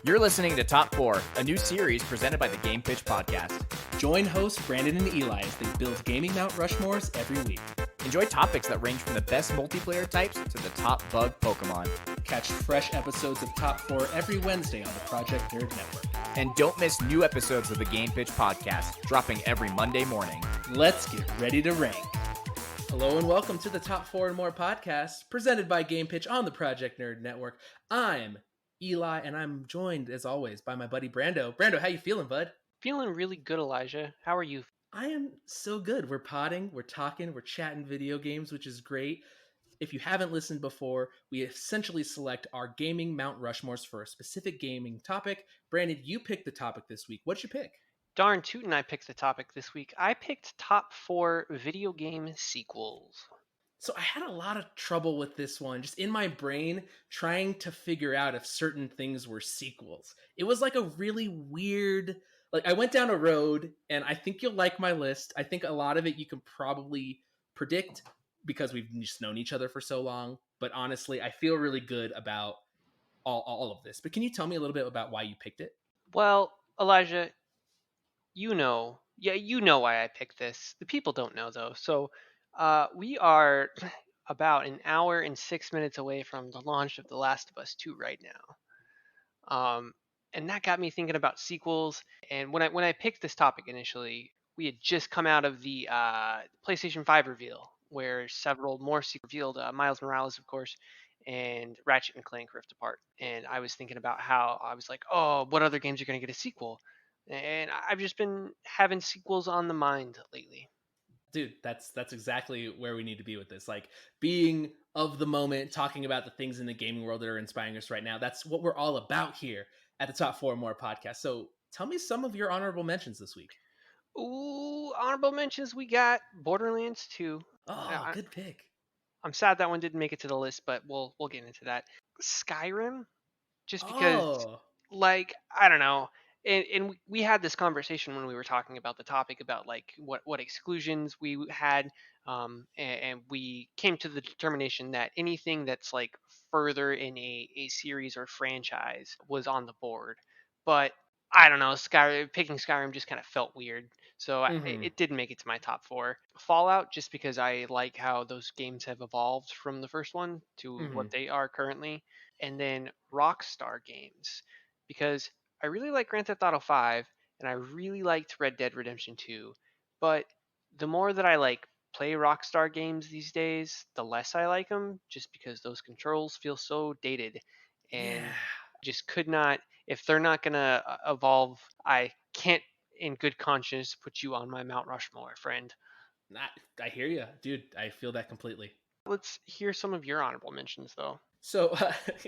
You're listening to Top 4, a new series presented by the Game Pitch Podcast. Join hosts Brandon and Eli as they build gaming Mount Rushmores every week. Enjoy topics that range from the best multiplayer types to the top bug Pokemon. Catch fresh episodes of Top 4 every Wednesday on the Project Nerd Network. And don't miss new episodes of the Game Pitch Podcast, dropping every Monday morning. Let's get ready to rank. Hello and welcome to the Top 4 and More podcast, presented by Game Pitch on the Project Nerd Network. I'm Eli, and I'm joined, as always, by my buddy Brando. Brando, how you feeling, bud? Feeling really good, Elijah. How are you? I am so good. We're podding, we're talking, we're chatting video games, which is great. If you haven't listened before, we essentially select our gaming Mount Rushmores for a specific gaming topic. Brandon, you picked the topic this week. What'd you pick? Darn tootin', I picked the topic this week. I picked top 4 video game sequels. So I had a lot of trouble with this one, just in my brain, trying to figure out if certain things were sequels. It was like a really weird, I went down a road, and I think you'll like my list. I think a lot of it you can probably predict because we've just known each other for so long. But honestly, I feel really good about all of this. But can you tell me a little bit about why you picked it? Well, Elijah, you know why I picked this. The people don't know, though. So we are about an hour and 6 minutes away from the launch of The Last of Us 2 right now. And that got me thinking about sequels. And when I picked this topic initially, we had just come out of the PlayStation 5 reveal, where several more sequels revealed, Miles Morales, of course, and Ratchet and Clank Rift Apart. And I was thinking about how I was like, oh, what other games are going to get a sequel? And I've just been having sequels on the mind lately. Dude, that's exactly where we need to be with this. Like, being of the moment, talking about the things in the gaming world that are inspiring us right now. That's what we're all about here at the Top 4 and More podcast. So tell me some of your honorable mentions this week. Ooh, honorable mentions, we got Borderlands 2. Oh, good pick. I'm sad that one didn't make it to the list, but we'll get into that. Skyrim, just because, I don't know. And we had this conversation when we were talking about the topic about like what exclusions we had, and we came to the determination that anything that's like further in a series or franchise was on the board. But I don't know, picking Skyrim just kind of felt weird, so it didn't make it to my top 4. Fallout, just because I like how those games have evolved from the first one to what they are currently, and then Rockstar games, because I really like Grand Theft Auto 5, and I really liked Red Dead Redemption 2, but the more that I play Rockstar games these days, the less I like them, just because those controls feel so dated, and just could not. If they're not gonna evolve, I can't, in good conscience, put you on my Mount Rushmore, friend. I hear you, dude. I feel that completely. Let's hear some of your honorable mentions, though. So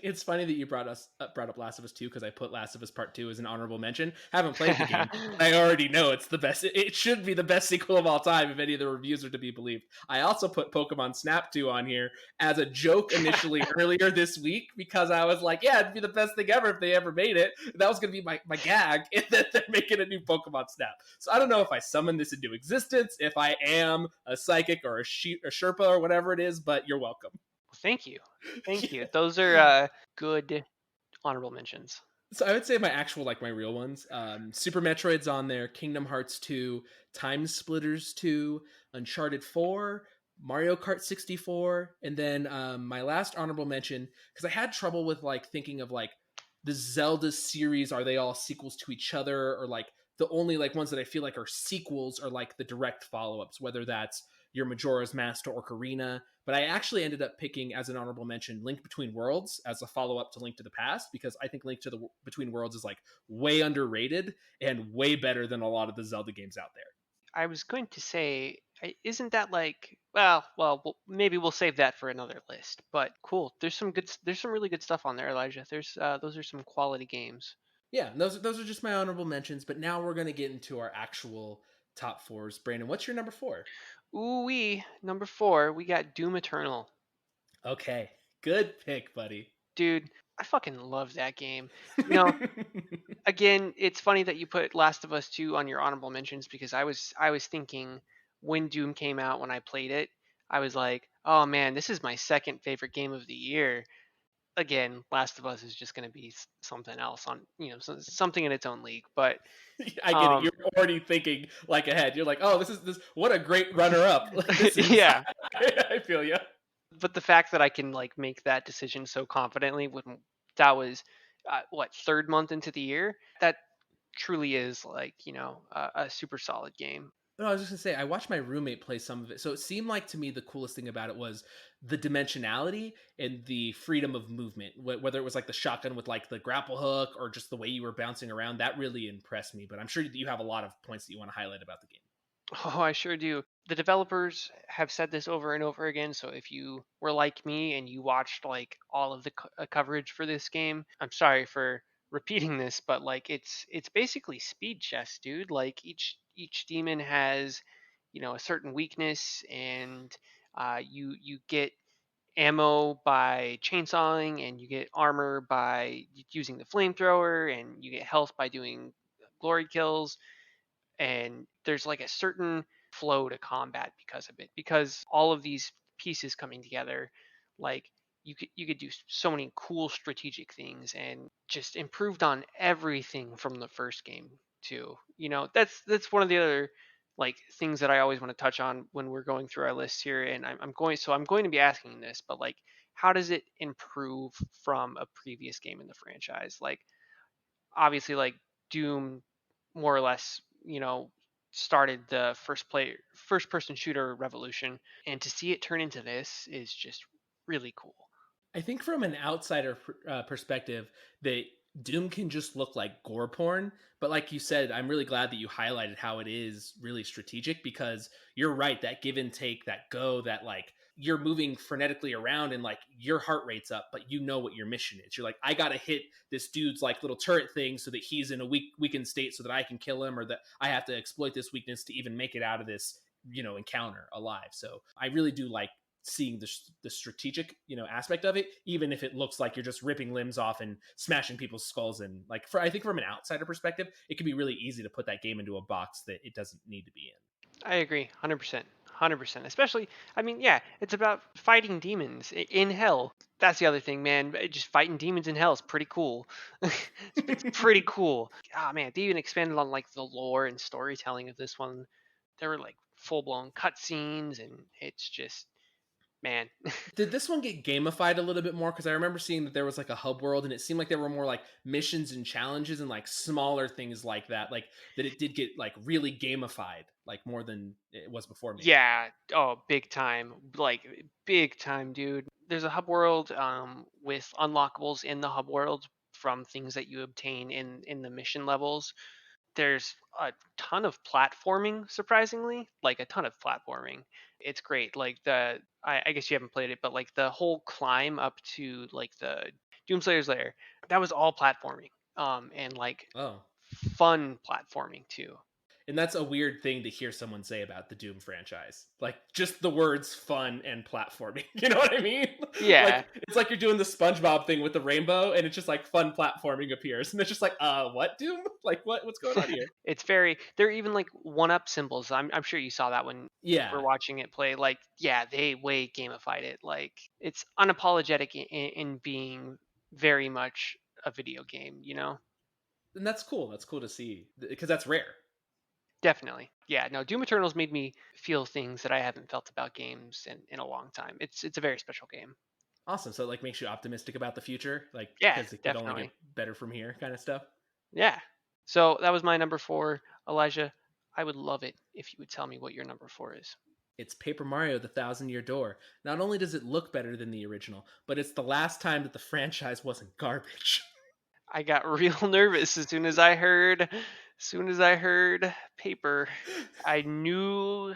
it's funny that you brought up Last of Us 2, because I put Last of Us Part 2 as an honorable mention. Haven't played the game, but I already know it's the best. It should be the best sequel of all time if any of the reviews are to be believed. I also put Pokemon Snap 2 on here as a joke initially earlier this week, because I was like, yeah, it'd be the best thing ever if they ever made it. That was going to be my gag, and that they're making a new Pokemon Snap. So I don't know if I summon this into existence, if I am a psychic or a Sherpa or whatever it is, but you're welcome. Thank you. Those are good honorable mentions. So I would say my actual, my real ones, Super Metroid's on there, Kingdom Hearts 2, Time Splitters 2, Uncharted 4, Mario Kart 64, and then my last honorable mention, because I had trouble with thinking of the Zelda series, are they all sequels to each other, or the only ones that I feel are sequels are the direct follow-ups, whether that's your Majora's Mask or Ocarina. But I actually ended up picking as an honorable mention Link Between Worlds as a follow-up to Link to the Past, because I think Link to the Between Worlds is way underrated and way better than a lot of the Zelda games out there. I was going to say, isn't that well, maybe we'll save that for another list. But cool, there's some really good stuff on there, Elijah. Those are some quality games. Yeah, those are just my honorable mentions. But now we're going to get into our actual top 4s. Brandon, what's your number 4? Ooh-wee, number 4, we got Doom Eternal. Okay, good pick, buddy. Dude, I fucking love that game. Again, it's funny that you put Last of Us 2 on your honorable mentions, because I was thinking when Doom came out, when I played it, I was like, oh man, this is my second favorite game of the year. again, Last of Us is just going to be something else on, something in its own league. But I get it. You're already thinking like ahead. You're like, oh, this. What a great runner-up. This is. yeah. I feel you. But the fact that I can like make that decision so confidently when that was third month into the year, that truly is like a super solid game. No, I was just gonna say I watched my roommate play some of it, so it seemed like to me the coolest thing about it was the dimensionality and the freedom of movement. Whether it was like the shotgun with like the grapple hook or just the way you were bouncing around, that really impressed me. But I'm sure that you have a lot of points that you want to highlight about the game. Oh, I sure do. The developers have said this over and over again. So if you were like me and you watched like all of the coverage for this game, I'm sorry for repeating this, but like it's basically speed chess, dude. Like each demon has, a certain weakness, and you get ammo by chainsawing, and you get armor by using the flamethrower, and you get health by doing glory kills, and there's like a certain flow to combat because of it, because all of these pieces coming together, like you could do so many cool strategic things, and just improved on everything from the first game too. That's one of the other like things that I always want to touch on when we're going through our lists here, and I'm going to be asking this, but like, how does it improve from a previous game in the franchise? Like, obviously, like Doom more or less, started the first person shooter revolution, and to see it turn into this is just really cool. I think from an outsider perspective, that Doom can just look like gore porn. But like you said, I'm really glad that you highlighted how it is really strategic, because you're right. That give and take, that go, that like you're moving frenetically around and like your heart rate's up, but you know what your mission is. You're like, I got to hit this dude's like little turret thing so that he's in a weakened state so that I can kill him, or that I have to exploit this weakness to even make it out of this, encounter alive. So I really do like seeing the strategic aspect of it, even if it looks like you're just ripping limbs off and smashing people's skulls. And like, I think from an outsider perspective, it can be really easy to put that game into a box that it doesn't need to be in. I agree 100%. 100%. Especially, I mean, yeah, it's about fighting demons in hell. That's the other thing, man. Just fighting demons in hell is pretty cool. It's pretty cool. Ah, man, they even expanded on like the lore and storytelling of this one. There were like full blown cutscenes, and it's just, man. Did this one get gamified a little bit more? Because I remember seeing that there was like a hub world, and it seemed like there were more like missions and challenges and like smaller things like that. Like that it did get like really gamified, like more than it was before. Maybe. Yeah. Oh, big time. Like big time, dude. There's a hub world with unlockables in the hub world from things that you obtain in the mission levels. There's a ton of platforming, surprisingly, like a ton of platforming. It's great. Like I guess you haven't played it, but like the whole climb up to like the Doomslayer's lair, that was all platforming. And like Oh. fun platforming too. And that's a weird thing to hear someone say about the Doom franchise. Like just the words fun and platforming. You know what I mean? Yeah. Like it's like you're doing the SpongeBob thing with the rainbow, and it's just like fun platforming appears. And it's just like, what, Doom? Like what's going on here? It's very, they're even like one up symbols. I'm sure you saw that when Yeah. we're watching it play. Like, yeah, they way gamified it. Like, it's unapologetic in being very much a video game, And that's cool. That's cool to see, because that's rare. Definitely. Yeah, no, Doom Eternal's made me feel things that I haven't felt about games in a long time. It's a very special game. Awesome. So it like makes you optimistic about the future, like Yeah, because it could only get definitely. better from here, kind of stuff. Yeah. So that was my number 4, Elijah. I would love it if you would tell me what your number 4 is. It's Paper Mario: The Thousand Year Door. Not only does it look better than the original, but it's the last time that the franchise wasn't garbage. I got real nervous as soon as I heard paper. I knew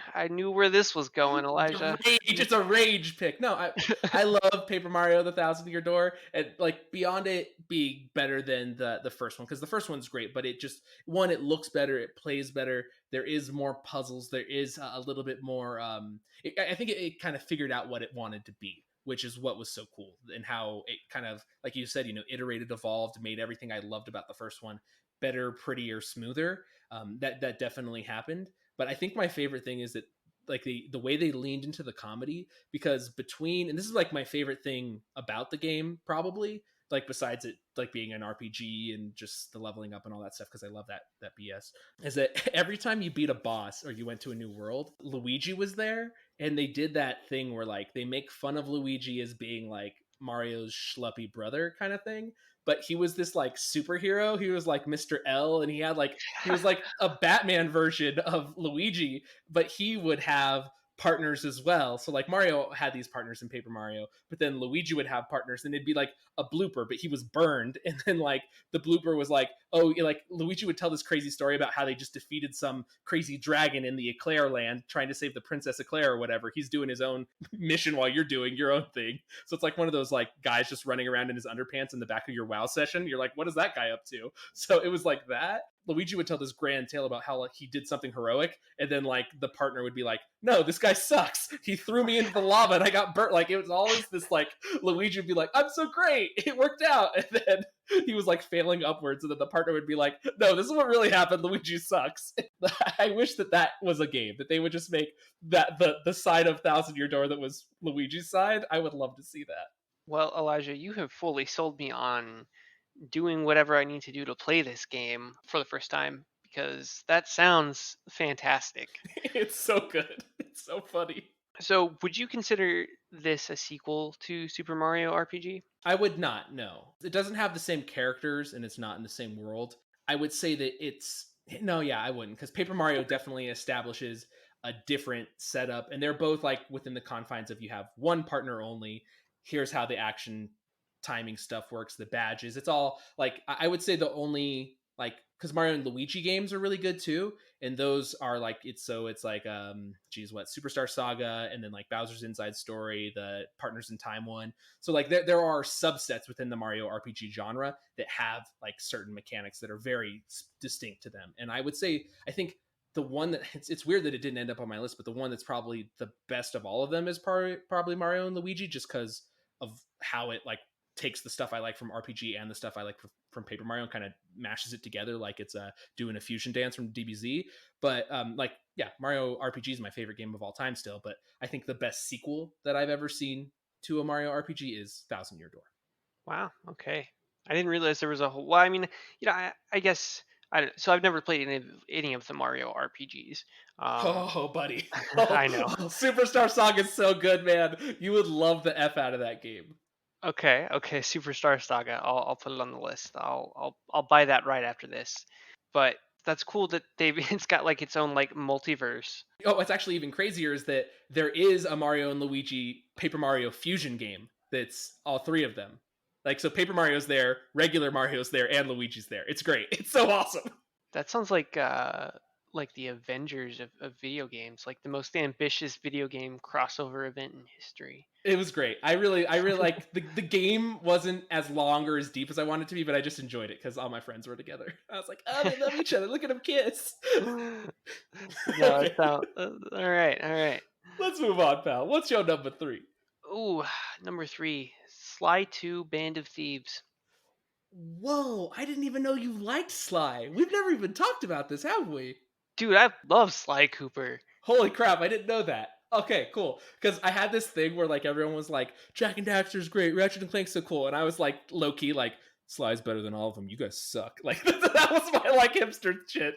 where this was going, Elijah. It's a rage pick. No, I love Paper Mario: The Thousand Year Door, and like beyond it being better than the first one, because the first one's great, but it just, one, it looks better, it plays better. There is more puzzles. There is a little bit more. I think it kind of figured out what it wanted to be, which is what was so cool, and how it kind of, like you said, iterated, evolved, made everything I loved about the first one better, prettier, smoother. That definitely happened. But I think my favorite thing is that like the way they leaned into the comedy, because between, and this is like my favorite thing about the game probably, like besides it like being an RPG and just the leveling up and all that stuff, because I love that BS, is that every time you beat a boss or you went to a new world, Luigi was there, and they did that thing where like they make fun of Luigi as being like Mario's schleppy brother kind of thing, but he was this like superhero. He was like Mr. L, and he was like a Batman version of Luigi, but he would have partners as well. So like Mario had these partners in Paper Mario, but then Luigi would have partners, and it'd be like a blooper, but he was burned. And then like the blooper was like, oh, like Luigi would tell this crazy story about how they just defeated some crazy dragon in the Eclair land trying to save the Princess Eclair or whatever. He's doing his own mission while you're doing your own thing. So it's like one of those like guys just running around in his underpants in the back of your WoW session. You're like, what is that guy up to? So it was like that. Luigi would tell this grand tale about how like he did something heroic, and then like the partner would be like, no, this guy sucks, he threw me into the lava and I got burnt. Like it was always this like Luigi would be like, I'm so great, it worked out, and then he was like failing upwards, and then the partner would be like, no, this is what really happened, Luigi sucks. I wish that was a game that they would just make that the side of Thousand Year Door that was Luigi's side. I would love to see that. Well, Elijah, you have fully sold me on doing whatever I need to do to play this game for the first time, because that sounds fantastic. It's so good. It's so funny. So, would you consider this a sequel to Super Mario RPG? I would not, no. It doesn't have the same characters and it's not in the same world. I would say that no, yeah, I wouldn't, because Paper Mario definitely establishes a different setup, and they're both like within the confines of you have one partner only. Here's how the action timing stuff works, the badges. It's all like, I would say the only like, because Mario and Luigi games are really good too, and those are like it's like Superstar Saga, and then like Bowser's Inside Story, the Partners in Time one. So like there are subsets within the Mario RPG genre that have like certain mechanics that are very distinct to them. And I would say, I think the one that it's weird that it didn't end up on my list, but the one that's probably the best of all of them is probably Mario and Luigi, just because of how it like takes the stuff I like from RPG and the stuff I like from Paper Mario and kind of mashes it together like it's doing a fusion dance from DBZ. But like, yeah, Mario RPG is my favorite game of all time still, but I think the best sequel that I've ever seen to a Mario RPG is Thousand Year Door. Wow, okay. I didn't realize there was a whole, well, I mean, I guess, so I've never played any of the Mario RPGs. Oh, buddy. I know. Superstar Saga is so good, man. You would love the F out of that game. Okay, Superstar Saga. I'll put it on the list. I'll buy that right after this. But that's cool that it's got like its own like multiverse. Oh, what's actually even crazier is that there is a Mario and Luigi Paper Mario fusion game that's all three of them. Like, so Paper Mario's there, regular Mario's there, and Luigi's there. It's great. It's so awesome. That sounds like the Avengers of video games, like the most ambitious video game crossover event in history. It was great. I really like the game wasn't as long or as deep as I wanted it to be, but I just enjoyed it because all my friends were together. I was like, oh, they love each other. Look at them kiss. No, okay. All right. Let's move on, pal. What's your number 3? Ooh, number 3, Sly 2: Band of Thieves. Whoa, I didn't even know you liked Sly. We've never even talked about this, have we? Dude, I love Sly Cooper. Holy crap, I didn't know that. Okay, cool. Because I had this thing where like everyone was like, Jak and Daxter's great, Ratchet and Clank's so cool, and I was like low key like, Sly's better than all of them. You guys suck. Like that was my like hipster shit.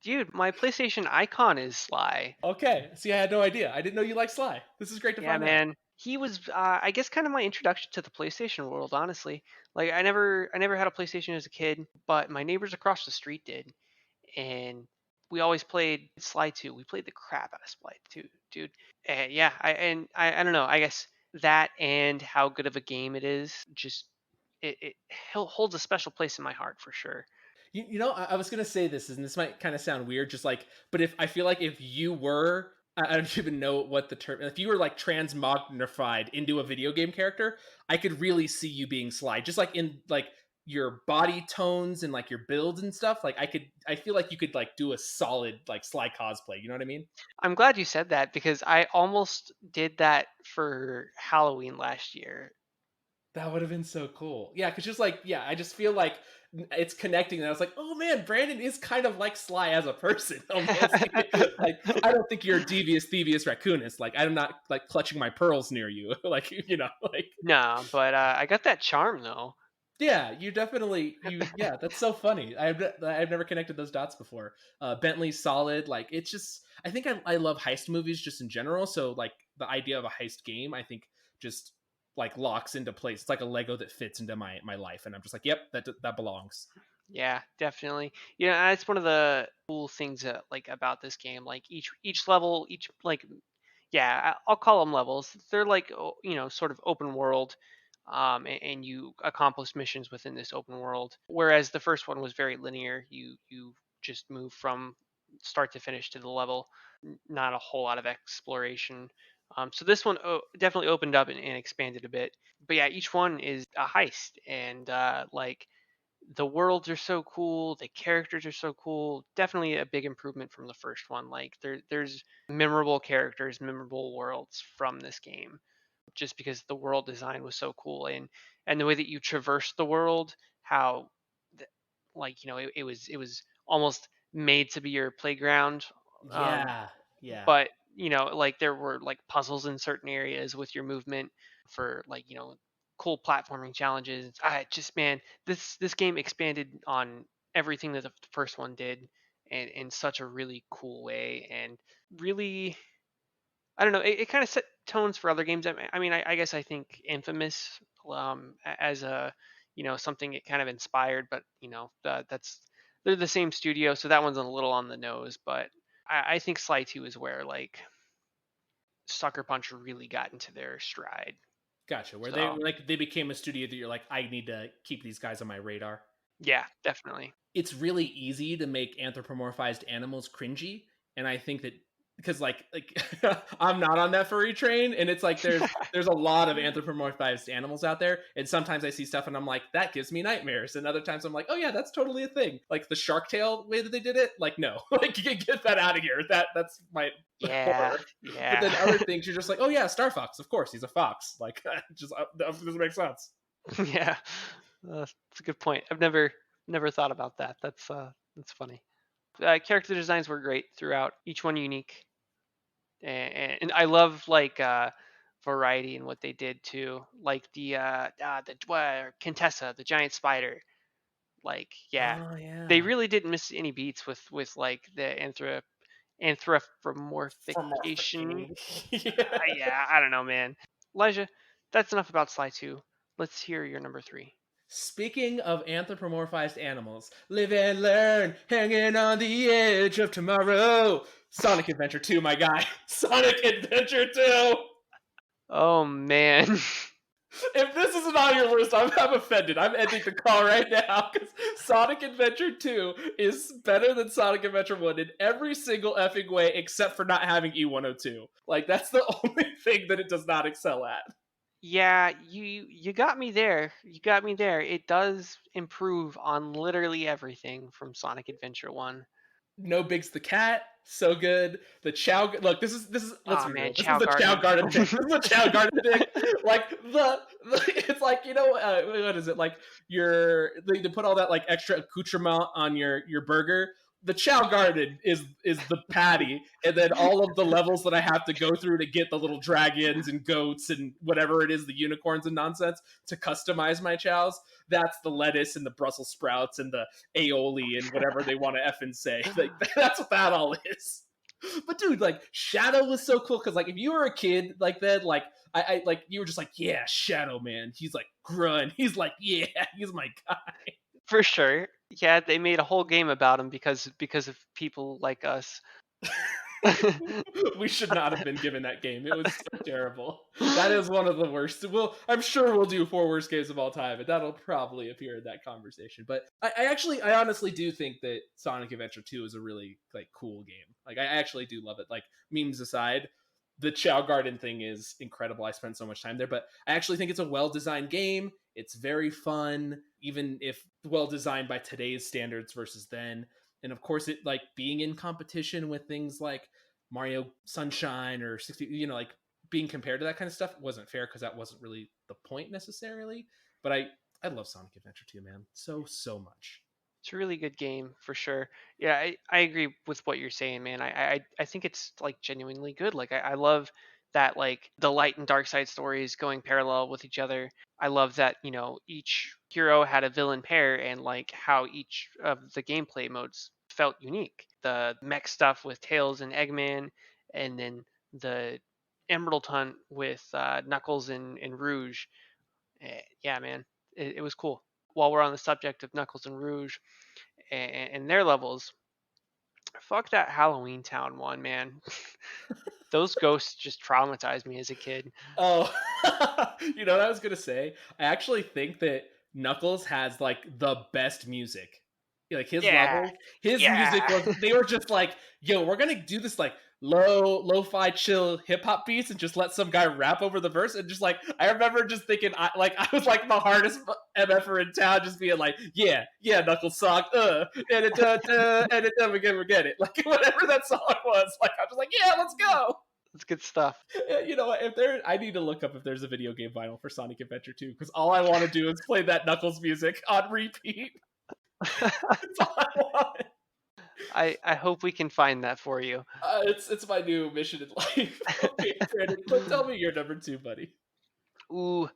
Dude, my PlayStation icon is Sly. Okay, see, I had no idea. I didn't know you liked Sly. This is great to find out. Yeah, man. He was, I guess, kind of my introduction to the PlayStation world. Honestly, like I never had a PlayStation as a kid, but my neighbors across the street did, and we always played Sly 2. We played the crap out of Sly 2, dude. And yeah, I don't know. I guess that and how good of a game it is, just it holds a special place in my heart for sure. You know, I was gonna say this, and this might kind of sound weird, just like, but if I feel like if you were, I don't even know what the term, if you were like transmogrified into a video game character, I could really see you being Sly, just like in like your body tones and like your builds and stuff. Like I feel like you could like do a solid like Sly cosplay. You know what I mean? I'm glad you said that because I almost did that for Halloween last year. That would have been so cool. Yeah, because just like, yeah, I just feel like it's connecting, and I was like, oh man, Brandon is kind of like Sly as a person almost. Like, I don't think you're a devious, thievious raccoonist. Like, I'm not like clutching my pearls near you. Like, like. No, but I got that charm though. Yeah, you definitely yeah, that's so funny. I've never connected those dots before. Bentley's solid. Like, it's just, I think I love heist movies just in general. So like the idea of a heist game, I think just like locks into place. It's like a Lego that fits into my life, and I'm just like, yep, that belongs. Yeah, definitely. Yeah, that's one of the cool things like about this game. Like each level, each like yeah, I'll call them levels. They're like sort of open world, and you accomplish missions within this open world. Whereas the first one was very linear. You just move from start to finish to the level, not a whole lot of exploration. So this one definitely opened up and expanded a bit. But yeah, each one is a heist, and like the worlds are so cool, the characters are so cool. Definitely a big improvement from the first one. Like there's memorable characters, memorable worlds from this game, just because the world design was so cool, and the way that you traverse the world, how like it was almost made to be your playground. Um, Yeah, yeah. but like there were like puzzles in certain areas with your movement for like cool platforming challenges. I just, man, this game expanded on everything that the first one did, and in such a really cool way, and really, I don't know, it kind of set tones for other games. I mean, I guess I think Infamous, as a something it kind of inspired, but that's, they're the same studio, so that one's a little on the nose. But I think Sly 2 is where like Sucker Punch really got into their stride. Gotcha. Where So they became a studio that you're like, I need to keep these guys on my radar. yeah, definitely. It's really easy to make anthropomorphized animals cringy, and I think that because like I'm not on that furry train, and it's like there's a lot of anthropomorphized animals out there, and sometimes I see stuff and I'm like, that gives me nightmares, and other times I'm like, oh yeah, that's totally a thing. Like the shark tail way that they did it, like, no. Like, get that out of here. That's my Yeah, horror. But yeah. then other things you're just like, oh yeah, Star Fox, of course he's a fox. Like, just that doesn't make sense. Yeah, that's a good point. I've never thought about that. That's funny. Character designs were great throughout, each one unique, and I love like variety in what they did too. Like the Contessa, the giant spider. Like, yeah, Oh they yeah. really didn't miss any beats with like the anthropomorphication. Yeah. Yeah, I don't know, man. Elijah, that's enough about Sly 2. Let's hear your number 3. Speaking of anthropomorphized animals, live and learn, hanging on the edge of tomorrow. Sonic Adventure 2, my guy. Sonic Adventure 2. Oh man. If this isn't on your list, I'm offended. I'm ending the call right now because Sonic Adventure 2 is better than Sonic Adventure 1 in every single effing way except for not having E102. Like, that's the only thing that it does not excel at. Yeah, you got me there. You got me there. It does improve on literally everything from Sonic Adventure 1. No Big's the cat, so good. The Chow, look, this is let's Oh be man, real. This is Chow the Chow Garden. Garden thing. This is the Chow Garden thing. Like it's like, what is it, like they put all that like extra accoutrement on your burger. The Chow Garden is the patty, and then all of the levels that I have to go through to get the little dragons and goats and whatever it is, the unicorns and nonsense, to customize my chows. That's the lettuce and the Brussels sprouts and the aioli and whatever they want to effing say. Like, that's what that all is. But dude, like, Shadow was so cool because like if you were a kid like that, like I like, you were just like, yeah, Shadow Man. He's like grunt. He's like, yeah, he's my guy. For sure. Yeah, they made a whole game about him because of people like us. We should not have been given that game. It was so terrible. That is one of the worst. Well, I'm sure we'll do 4 worst games of all time, and that'll probably appear in that conversation. But I honestly do think that Sonic Adventure 2 is a really like cool game. Like, I actually do love it. Like, memes aside, the Chow Garden thing is incredible. I spent so much time there, but I actually think it's a well-designed game. It's very fun, even if well designed by today's standards versus then. And of course, it like being in competition with things like Mario Sunshine or 60, like being compared to that kind of stuff wasn't fair because that wasn't really the point necessarily. But I I love Sonic Adventure 2, man. So much. It's a really good game for sure. Yeah, I agree with what you're saying, man. I think it's like genuinely good. Like I love that like the light and dark side stories going parallel with each other. I love that, each hero had a villain pair and like how each of the gameplay modes felt unique. The mech stuff with Tails and Eggman, and then the Emerald Hunt with Knuckles and Rouge. Yeah, man, it was cool. While we're on the subject of Knuckles and Rouge, and their levels. Fuck that Halloween Town one, man. Those ghosts just traumatized me as a kid. Oh, you know what I was gonna say? I actually think that Knuckles has like the best music. Like his Yeah, levels, his music yeah. was. They were just like, "Yo, we're gonna do this like lo-fi chill hip hop beats and just let some guy rap over the verse." And just like, I remember just thinking, I was like the hardest MFer in town, just being like, "Yeah, Knuckles song, and it, forget it." Like whatever that song was, like I was like, "Yeah, let's go." That's good stuff. You know what? If there, I need to look up if there's a video game vinyl for Sonic Adventure 2 because all I want to do is play that Knuckles music on repeat. That's all I want. I hope we can find that for you. It's my new mission in life. Okay, Brandon, tell me your number 2, buddy. Ooh,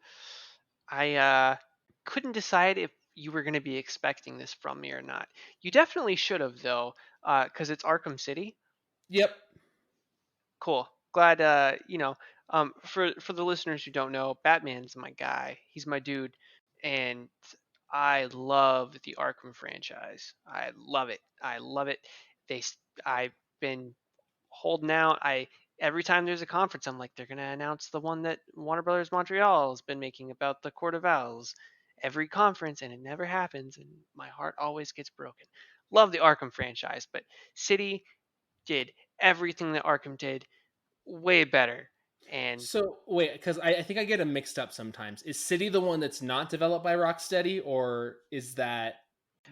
I couldn't decide if you were going to be expecting this from me or not. You definitely should have though, because it's Arkham City. Yep. Cool. Glad for the listeners who don't know, Batman's my guy. He's my dude, and I love the Arkham franchise. I love it. I love it. I've been holding out. I Every time there's a conference, I'm like, they're gonna announce the one that Warner Brothers Montreal has been making about the Court of Owls. Every conference, and it never happens, and my heart always gets broken. Love the Arkham franchise, but City did everything that Arkham did way better. And So wait, because I think I get them mixed up sometimes. Is City the one that's not developed by Rocksteady, or is that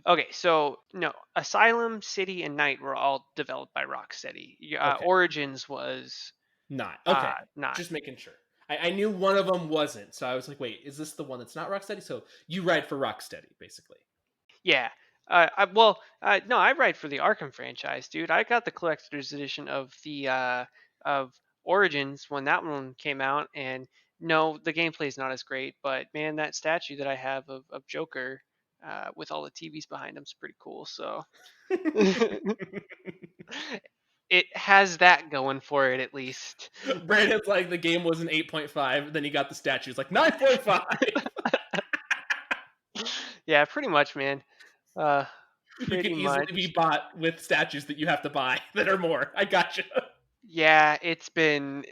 okay, so no, Asylum, City, and Night were all developed by Rocksteady. okay? Origins was Not okay. not. Just making sure. I knew one of them wasn't, so I was like, wait, is this the one that's not Rocksteady? So you write for Rocksteady, basically. Yeah. No, I write for the Arkham franchise, dude. I got the collector's edition of the of Origins when that one came out, and no, the gameplay is not as great, but man, that statue that I have of Joker with all the TVs behind him is pretty cool. So it has that going for it at least. Brandon's like the game was an 8.5, then he got the statues like 9.5. Yeah, pretty much, man. Uh, You can Pretty easily much. be bought with statues that you have to buy that are more. I gotcha. Yeah, it's been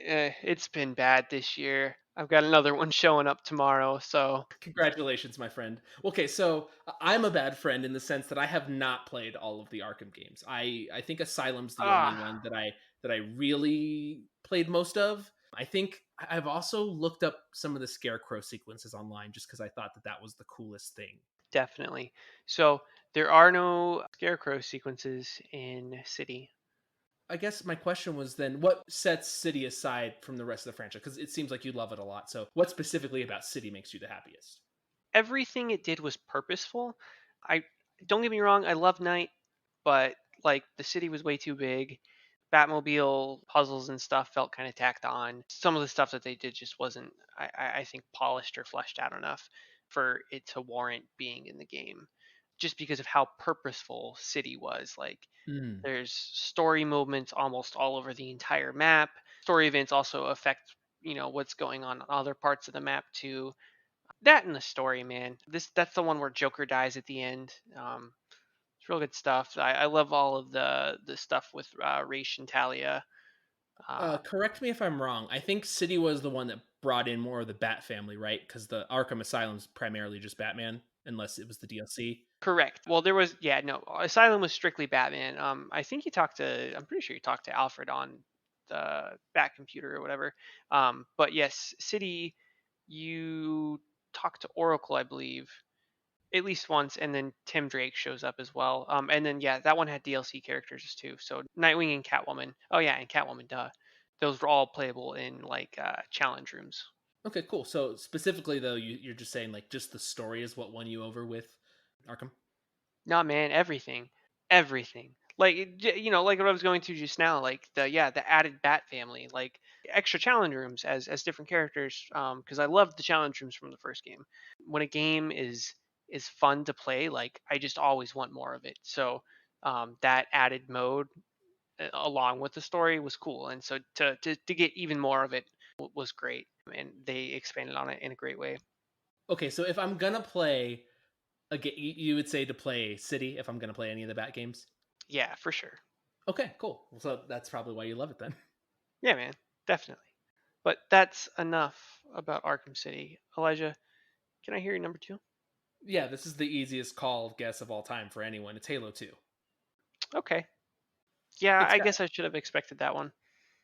bad this year. I've got another one showing up tomorrow, so Congratulations, my friend. Okay, so I'm a bad friend in the sense that I have not played all of the Arkham games. I think Asylum's the only ah, one that I really played most of. I think I've also looked up some of the Scarecrow sequences online just because I thought that that was the coolest thing. definitely. So there are no scarecrow sequences in City. I guess my question was then, what sets City aside from the rest of the franchise? Because it seems like you love it a lot. So, what specifically about City makes you the happiest? Everything it did was purposeful. I Don't get me wrong, I love Night, but like the city was way too big. Batmobile puzzles and stuff felt kind of tacked on. Some of the stuff that they did just wasn't, I think, polished or fleshed out enough for it to warrant being in the game. Just because of how purposeful City was. Like, Mm. there's story movements almost all over the entire map. Story events also affect, what's going on other parts of the map too. That and the story, man. That's the one where Joker dies at the end. It's real good stuff. I love all of the stuff with Raish and Talia. Uh, Correct me if I'm wrong. I think City was the one that brought in more of the Bat family, right? Because the Arkham Asylum's primarily just Batman, unless it was the DLC. Correct. Well, there was, yeah, no. Asylum was strictly Batman. I think you talked to. I'm pretty sure you talked to Alfred on the Bat computer or whatever. But yes, City, you talked to Oracle, I believe, at least once, and then Tim Drake shows up as well. And then yeah, that one had DLC characters too. So Nightwing and Catwoman. Oh yeah, and Catwoman. Duh. Those were all playable in like challenge rooms. Okay, cool. So specifically though, you're just saying like just the story is what won you over with Arkham? Nah, man, everything. Like like what I was going to just now, like the added Bat family, like extra challenge rooms as different characters. Because I loved the challenge rooms from the first game. When a game is fun to play, like I just always want more of it. So that added mode along with the story was cool, and so to get even more of it was great, and they expanded on it in a great way. Okay, so if I'm gonna play a game, you would say to play City if I'm gonna play any of the Bat games. Yeah, for sure. Okay, cool. So that's probably why you love it then. Yeah, man, definitely. But that's enough about Arkham City. Elijah, can I hear your number two? Yeah, this is the easiest call guess of all time for anyone. It's Halo 2. Okay. Yeah, It's I got guess I should have expected that one.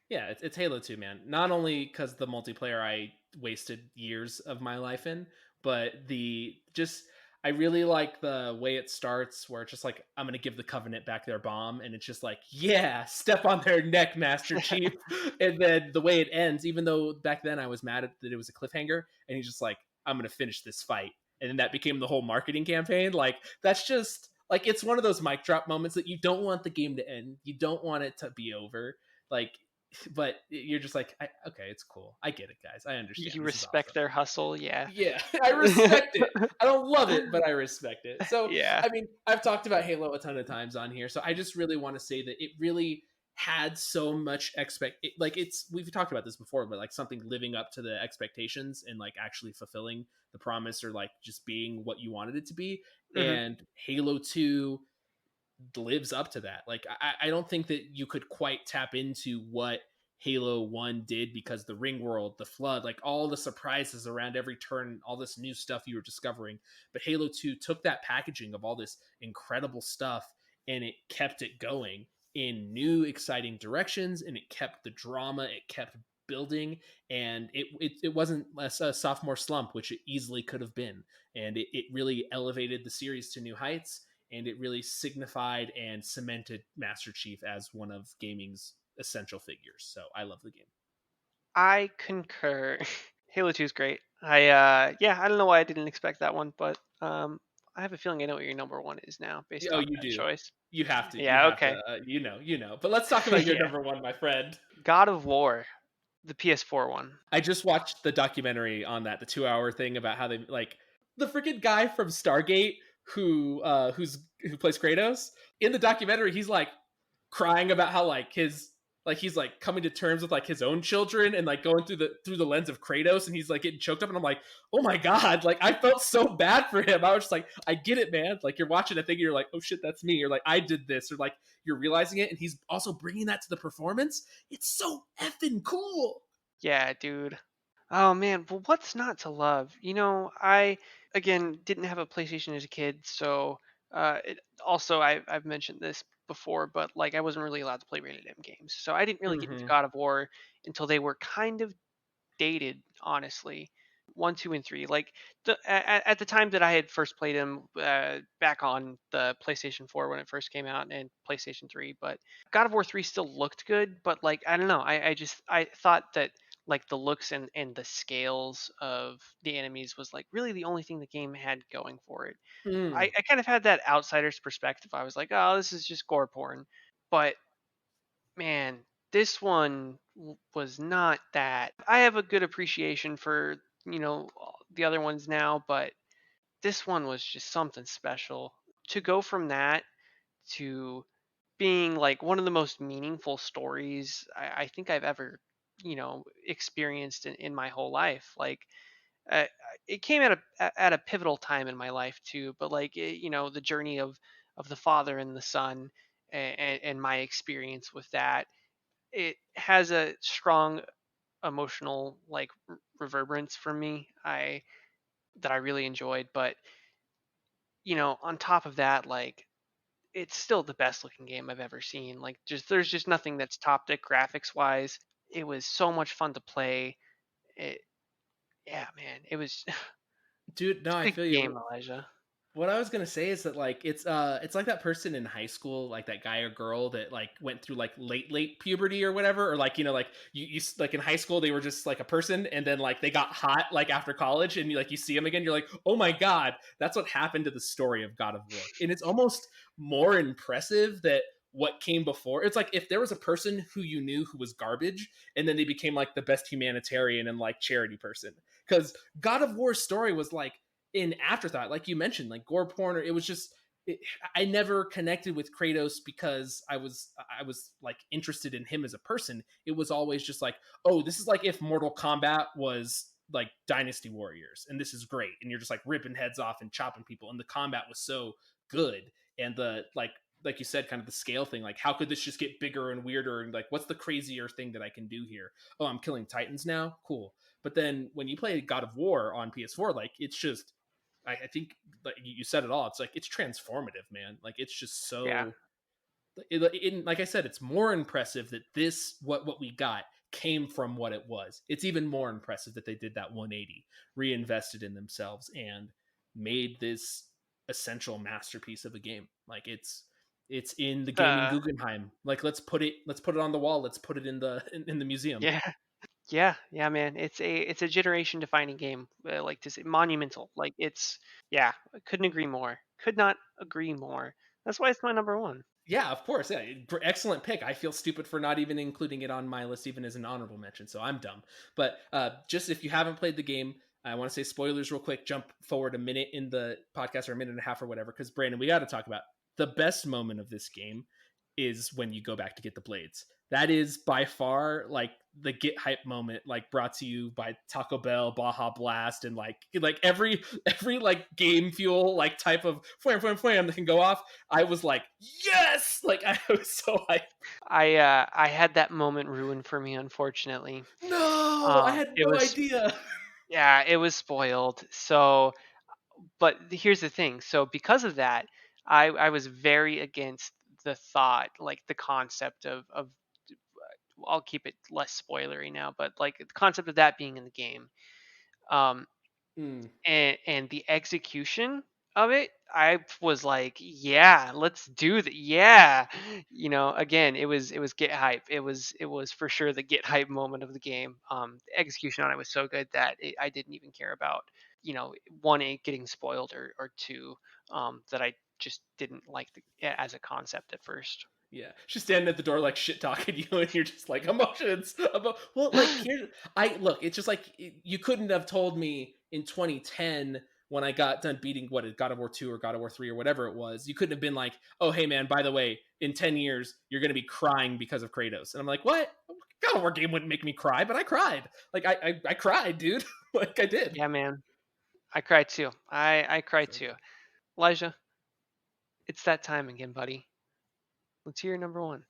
Yeah, it's Halo 2, man. Not only because the multiplayer I wasted years of my life in, but the just I really like the way it starts, where it's just like I'm gonna give the Covenant back their bomb, and it's just like, yeah, step on their neck, Master Chief. And then the way it ends, even though back then I was mad that it was a cliffhanger, and he's just like, I'm gonna finish this fight, and then that became the whole marketing campaign. Like that's just like it's one of those mic drop moments that you don't want the game to end, you don't want it to be over. Like but you're just like, okay, it's cool. I get it, guys. I understand. You This is respect awesome. their hustle, yeah. Yeah, I respect it. I don't love it, but I respect it. So, Yeah. I mean, I've talked about Halo a ton of times on here, so I just really want to say that it really had so much like it's we've talked about this before, but like something living up to the expectations and like actually fulfilling the promise or like just being what you wanted it to be. Hmm. And Halo 2 lives up to that. Like I don't think that you could quite tap into what Halo 1 did, because the ring world, the flood, like all the surprises around every turn, all this new stuff you were discovering. But Halo 2 took that packaging of all this incredible stuff and it kept it going in new exciting directions, and it kept the drama, it kept building, and it wasn't a sophomore slump, which it easily could have been. And it really elevated the series to new heights, and it really signified and cemented Master Chief as one of gaming's essential figures. So I love the game. I concur. Halo 2 is great. I don't know why I didn't expect that one, but I have a feeling I know what your number one is now based Oh, off you that do. choice. You have to. You Yeah, have to. okay. But let's talk about your Yeah. number one, my friend. God of War, the PS4 one. I just watched the documentary on that, the 2 hour thing about how they like the freaking guy from Stargate who plays Kratos in the documentary. He's like crying about how like his like he's like coming to terms with like his own children and like going through the lens of Kratos, and he's like getting choked up, and I'm like, oh my god, like I felt so bad for him. I was just like, I get it, man. Like you're watching a thing and you're like, oh shit, that's me, or like I did this, or like you're realizing it, and he's also bringing that to the performance. It's so effing cool. Yeah, dude. Oh man, well, what's not to love? I again didn't have a PlayStation as a kid, so also I've mentioned this before, but like I wasn't really allowed to play rated M games, so I didn't really get into Mm-hmm. God of War until they were kind of dated, honestly. One, two, and three. Like at the time that I had first played them back on the PlayStation 4 when it first came out and PlayStation 3, but God of War 3 still looked good. But like I don't know, I thought that like the looks and the scales of the enemies was like really the only thing the game had going for it. Mm. I kind of had that outsider's perspective. I was like, oh, this is just gore porn, but man, this one was not that. I have a good appreciation for, the other ones now, but this one was just something special. To go from that to being like one of the most meaningful stories I think I've ever, experienced in my whole life. Like, uh, it came at a pivotal time in my life too, but like, the journey of the father and the son and my experience with that, it has a strong emotional like reverberance for me. I really enjoyed, but on top of that, like it's still the best looking game I've ever seen. Like just there's just nothing that's topped it graphics wise. It was so much fun to play. It Yeah, man. It was Dude, no, it's a I good feel you. game, Elijah. What I was gonna say is that like it's like that person in high school, like that guy or girl that like went through like late puberty or whatever, or like like like in high school they were just like a person, and then like they got hot like after college, and you see them again, you're like, oh my god, that's what happened to the story of God of War, and it's almost more impressive that what came before. It's like if there was a person who you knew who was garbage, and then they became like the best humanitarian and like charity person, because God of War's story was like in afterthought, like you mentioned, like gore porn. Or it was just, I never connected with Kratos because I was like interested in him as a person. It was always just like, oh, this is like if Mortal Kombat was like Dynasty Warriors, and this is great, and you're just like ripping heads off and chopping people, and the combat was so good, and the like you said, kind of the scale thing, like how could this just get bigger and weirder, and like what's the crazier thing that I can do here? Oh, I'm killing titans now, cool. But then when you play God of War on PS4, like it's just, I think like you said it all. It's like it's transformative, man. Like it's just Yeah. so. Like I said, it's more impressive that this what we got came from what it was. It's even more impressive that they did that 180, reinvested in themselves, and made this essential masterpiece of a game. Like it's in the gaming Uh, Guggenheim. Like let's put it on the wall. Let's put it in the museum. yeah. Yeah, man. It's a generation defining game. Like to say monumental. Like it's yeah. I couldn't agree more. Could not agree more. That's why it's my number one. Yeah, of course. Yeah, excellent pick. I feel stupid for not even including it on my list, even as an honorable mention. So I'm dumb. But just if you haven't played the game, I want to say spoilers real quick. Jump forward a minute in the podcast, or a minute and a half, or whatever. Because Brandon, we got to talk about the best moment of this game is when you go back to get the blades. That is by far like the get hype moment, like brought to you by Taco Bell, Baja Blast, and like every like game fuel like type of flam that can go off. I was like, yes! Like I was so hyped. I had that moment ruined for me, unfortunately. No, I had It no was idea. yeah, it was spoiled. So, but here's the thing. So because of that, I was very against the thought, like the concept of I'll keep it less spoilery now, but like the concept of that being in the game. Um, Mm, and the execution of it, I was like, yeah, let's do that. Yeah, again, it was get hype. It was for sure the get hype moment of the game. The execution on it was so good that I didn't even care about one, it getting spoiled, or two, that I just didn't like as a concept at first. yeah, she's standing at the door like shit talking you, and you're just like emotions. Well, like here, I look. It's just like you couldn't have told me in 2010 when I got done beating what God of War 2 or God of War 3 or whatever it was. You couldn't have been like, oh hey man, by the way, in 10 years you're gonna be crying because of Kratos, and I'm like, what? God of War game wouldn't make me cry, but I cried. Like I cried, dude. Like I did. Yeah, man, I cried too. I cried So too. good. Elijah, it's that time again, buddy. Let's hear your number one.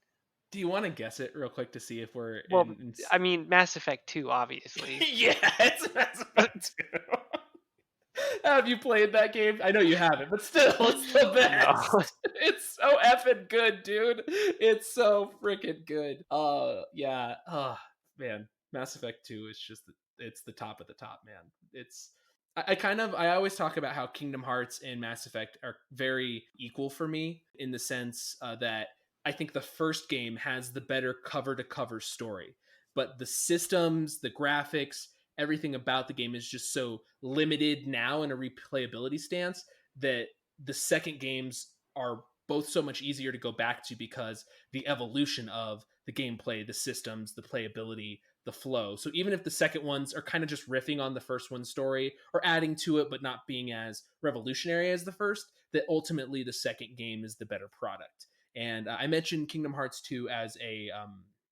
Do you want to guess it real quick to see if we're Well, I mean, Mass Effect 2, obviously. Yeah, it's Mass Effect 2. Have you played that game? I know you haven't, but still, it's the No. best. It's so effing good, dude. It's so freaking good. Yeah. Oh, man. Mass Effect 2 is just, it's the top of the top, man. It's, I always talk about how Kingdom Hearts and Mass Effect are very equal for me in the sense that I think the first game has the better cover to cover story, but the systems, the graphics, everything about the game is just so limited now in a replayability stance that the second games are both so much easier to go back to because the evolution of the gameplay, the systems, the playability, the flow. So even if the second ones are kind of just riffing on the first one's story or adding to it but not being as revolutionary as the first, that ultimately the second game is the better product. And I mentioned Kingdom Hearts 2 as a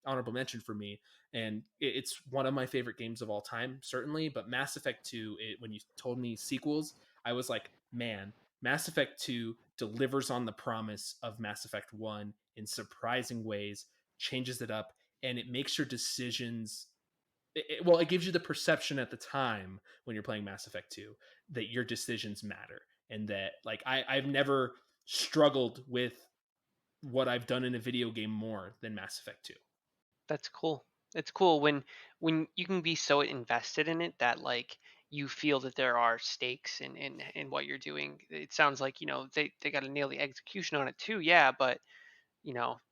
honorable mention for me, and it's one of my favorite games of all time, certainly. But Mass Effect 2, when you told me sequels, I was like, man, Mass Effect 2 delivers on the promise of Mass Effect 1 in surprising ways, changes it up, and it makes your decisions. Well, it gives you the perception at the time when you're playing Mass Effect 2 that your decisions matter, and that like I've never struggled with what I've done in a video game more than Mass Effect 2. That's cool. It's cool when you can be so invested in it that like you feel that there are stakes in what you're doing. It sounds like they got to nail the execution on it too. Yeah, but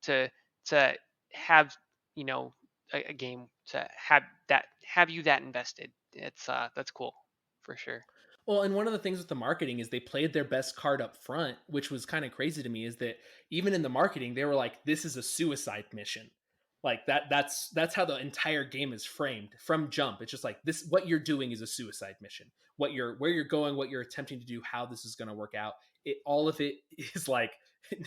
to have a game to have you that invested, that's cool for sure. Well, and one of the things with the marketing is they played their best card up front, which was kind of crazy to me, is that even in the marketing, they were like, this is a suicide mission. Like that's how the entire game is framed from jump. It's just like this what you're doing is a suicide mission. Where you're going, what you're attempting to do, how this is gonna work out. All of it is like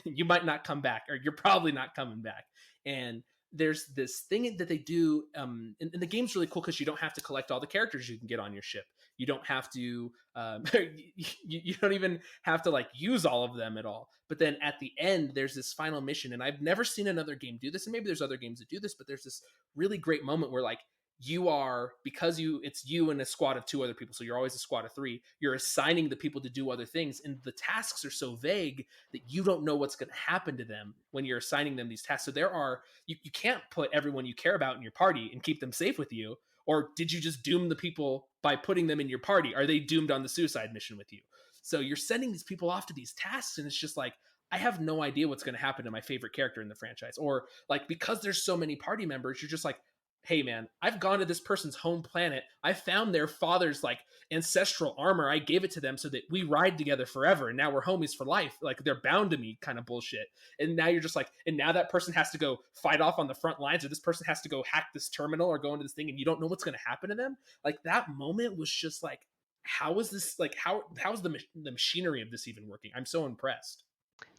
you might not come back, or you're probably not coming back. And there's this thing that they do, and the game's really cool because you don't have to collect all the characters you can get on your ship. You don't have to you don't even have to like use all of them at all. But then at the end there's this final mission, and I've never seen another game do this, and maybe there's other games that do this, but there's this really great moment where like you are, because it's you and a squad of 2 other people, so you're always a squad of 3, you're assigning the people to do other things, and the tasks are so vague that you don't know what's going to happen to them when you're assigning them these tasks. So there are you can't put everyone you care about in your party and keep them safe with you. Or did you just doom the people by putting them in your party? Are they doomed on the suicide mission with you? So you're sending these people off to these tasks, and it's just like, I have no idea what's going to happen to my favorite character in the franchise. Or like, because there's so many party members, you're just like, hey man, I've gone to this person's home planet. I found their father's like ancestral armor. I gave it to them so that we ride together forever, and now we're homies for life. Like, they're bound to me, kind of bullshit. And now you're just like, and now that person has to go fight off on the front lines, or this person has to go hack this terminal or go into this thing, and you don't know what's going to happen to them. Like, that moment was just like, how is this, like, how's the machinery of this even working? I'm so impressed.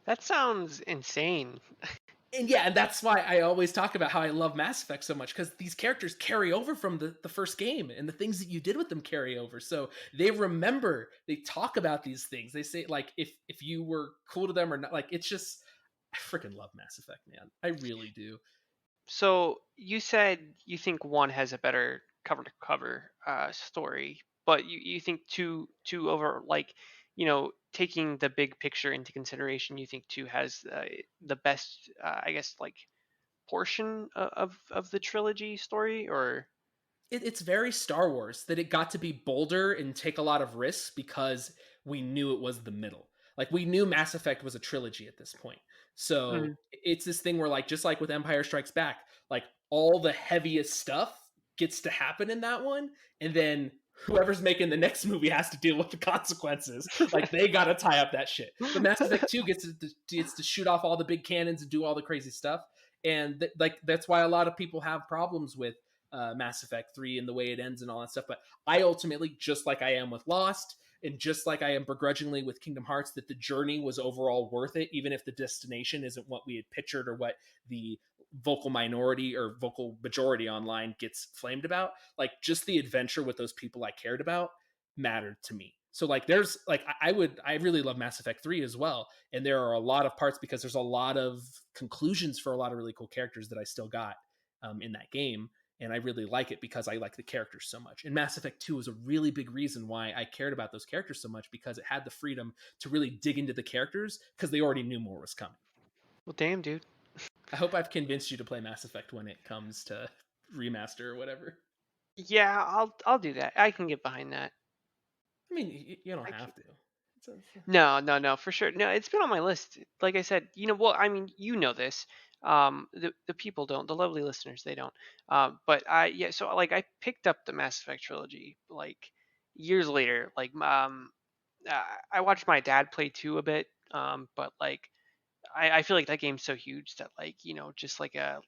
That sounds insane. And yeah, and that's why I always talk about how I love Mass Effect so much, because these characters carry over from the first game, and the things that you did with them carry over. So they remember, they talk about these things. They say, like, if you were cool to them or not. Like, it's just, I freaking love Mass Effect, man. I really do. So you said you think 1 has a better cover to cover story, but you think two over, like, taking the big picture into consideration, you think 2 has the best, I guess, like, portion of the trilogy story, or It's very Star Wars that it got to be bolder and take a lot of risks because we knew it was the middle. Like, we knew Mass Effect was a trilogy at this point. So Mm. it's this thing where, like, just like with Empire Strikes Back, like, all the heaviest stuff gets to happen in that one, and then whoever's making the next movie has to deal with the consequences. Like, they got to tie up that shit. But Mass Effect 2 gets to shoot off all the big cannons and do all the crazy stuff. And like, that's why a lot of people have problems with Mass Effect 3 and the way it ends and all that stuff. But I ultimately, just like I am with Lost, and just like I am begrudgingly with Kingdom Hearts, that the journey was overall worth it, even if the destination isn't what we had pictured or what the vocal minority or vocal majority online gets flamed about. Like, just the adventure with those people I cared about mattered to me. So like, there's like, I really love Mass Effect 3 as well, and there are a lot of parts, because there's a lot of conclusions for a lot of really cool characters that I still got in that game, and I really like it because I like the characters so much. And Mass Effect 2 is a really big reason why I cared about those characters so much, because it had the freedom to really dig into the characters because they already knew more was coming. Well, damn, dude. I hope I've convinced you to play Mass Effect when it comes to remaster or whatever. Yeah, I'll do that. I can get behind that. I mean, you don't I have to. No, no, no, for sure. No, it's been on my list. Like I said, well, I mean, this. The people don't, the lovely listeners, they don't. But yeah, so like I picked up the Mass Effect trilogy like years later. Like, I watched my dad play 2 a bit. But like I feel like that game's so huge that, like, just like a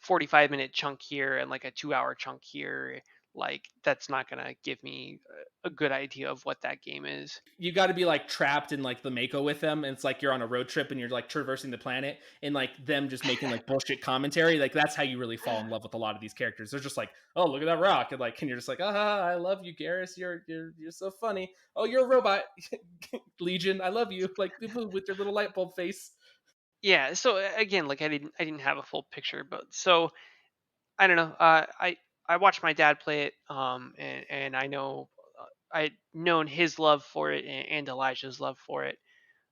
45-minute chunk here and like a 2-hour chunk here, like that's not gonna give me a good idea of what that game is. You got to be like trapped in like the Mako with them, and it's like you're on a road trip and you're like traversing the planet, and like them just making like bullshit commentary. Like, that's how you really fall in love with a lot of these characters. They're just like, oh, look at that rock, and like, and you're just like, ah, I love you, Garrus. You're so funny. Oh, you're a robot. Legion, I love you. Like, with your little light bulb face. Yeah, so again, like I didn't have a full picture, but so I don't know. I watched my dad play it, and I know I'd known his love for it and Elijah's love for it.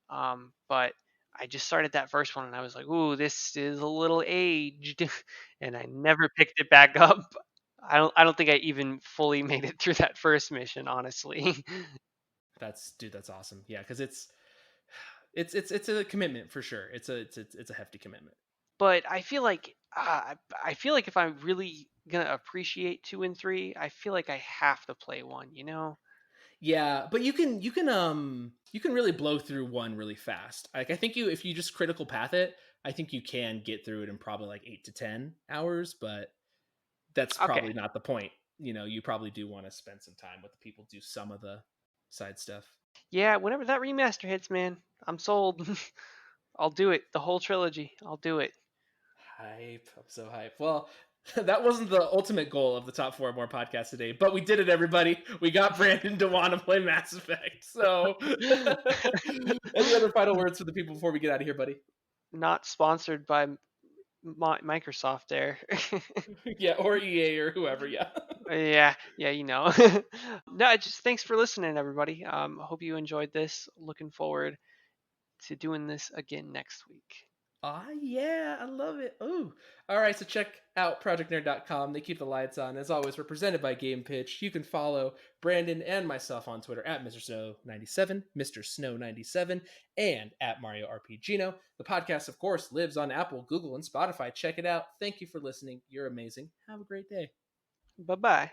But I just started that first one and I was like, ooh, this is a little aged, and I never picked it back up. I don't think I even fully made it through that first mission, honestly. That's awesome. Yeah, because it's a commitment for sure. It's a hefty commitment. But I feel like if I'm really gonna appreciate 2 and 3, I feel like I have to play 1. You know? Yeah, but you can really blow through 1 really fast. Like I think if you just critical path it, I think you can get through it in probably like 8 to 10 hours, but that's Okay. probably not the point. You probably do want to spend some time with the people, do some of the side stuff. Yeah, whenever that remaster hits, man, I'm sold. I'll do it. The whole trilogy. I'll do it. Hype. I'm so hyped. Well, that wasn't the ultimate goal of the Top 4 More podcast today, but we did it, everybody. We got Brandon to want to play Mass Effect. So, any other final words for the people before we get out of here, buddy? Not sponsored by Microsoft there. Yeah, or EA or whoever. Yeah. Yeah, you know. No, just thanks for listening, everybody. I hope you enjoyed this. Looking forward to doing this again next week. Yeah, I love it. Ooh. All right, so check out projectnerd.com. They keep the lights on. As always, we're presented by Game Pitch. You can follow Brandon and myself on Twitter at Mr. Snow97, Mr. Snow97, and at Mario RPGino. The podcast, of course, lives on Apple, Google, and Spotify. Check it out. Thank you for listening. You're amazing. Have a great day. Bye-bye.